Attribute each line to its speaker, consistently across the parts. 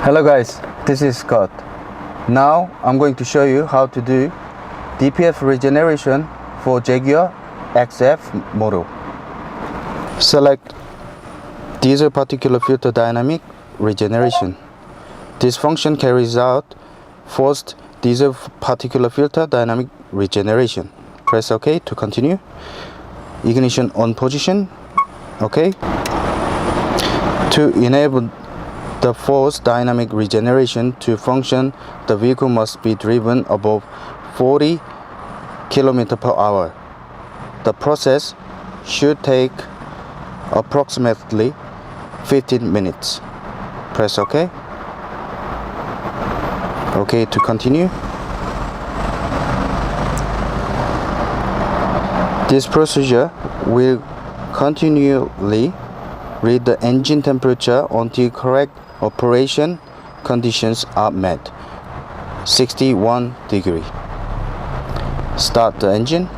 Speaker 1: Hello guys, this is Scott. Now I'm going to show you how to do DPF regeneration for Jaguar XF model. Select diesel particulate filter dynamic regeneration. This function carries out forced diesel particulate filter dynamic regeneration. Press OK to continue. Ignition on position. OK. To enable the forced dynamic regeneration to function, the vehicle must be driven above 40 km per hour. The process should take approximately 15 minutes. Press OK. OK to continue. This procedure will continually read the engine temperature until correct operation conditions are met. 61 degrees. Start the engine.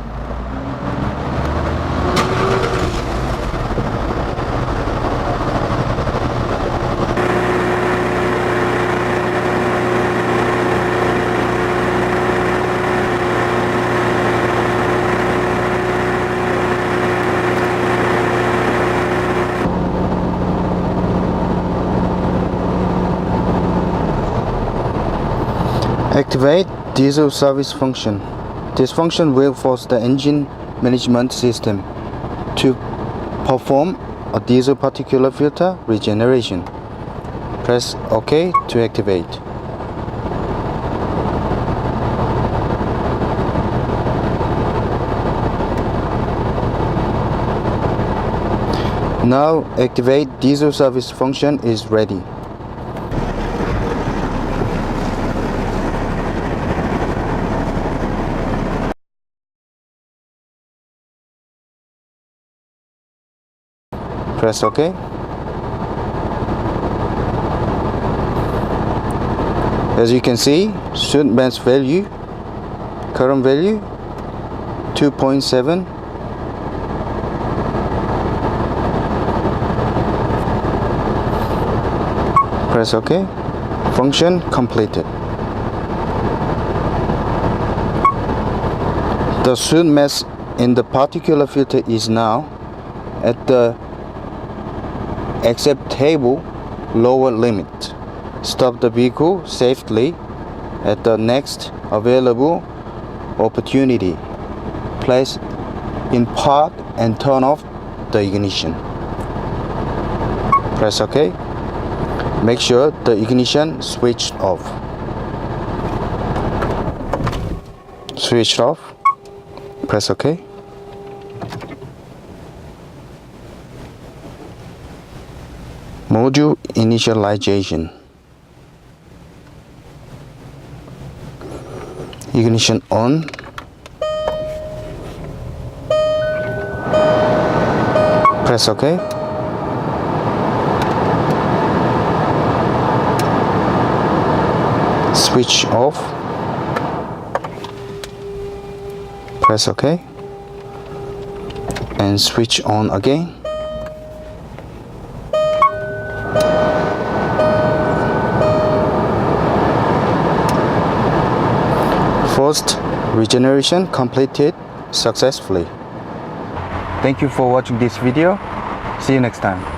Speaker 1: Activate diesel service function. This function will force the engine management system to perform a diesel particulate filter regeneration. Press OK to activate. Now activate diesel service function is ready. Press OK. As you can see, soon mass value, current value 2.7. Press OK. Function completed. The soon mass in the particulate filter is now at the acceptable lower limit. Stop the vehicle safely at the next available opportunity. Place in park and turn off the ignition. Press OK. Make sure the ignition switched off. Switched off. Press OK. Module initialization. Ignition on. Press OK. Switch off. Press OK. And switch on again. Forced regeneration completed successfully. Thank you for watching this video. See you next time.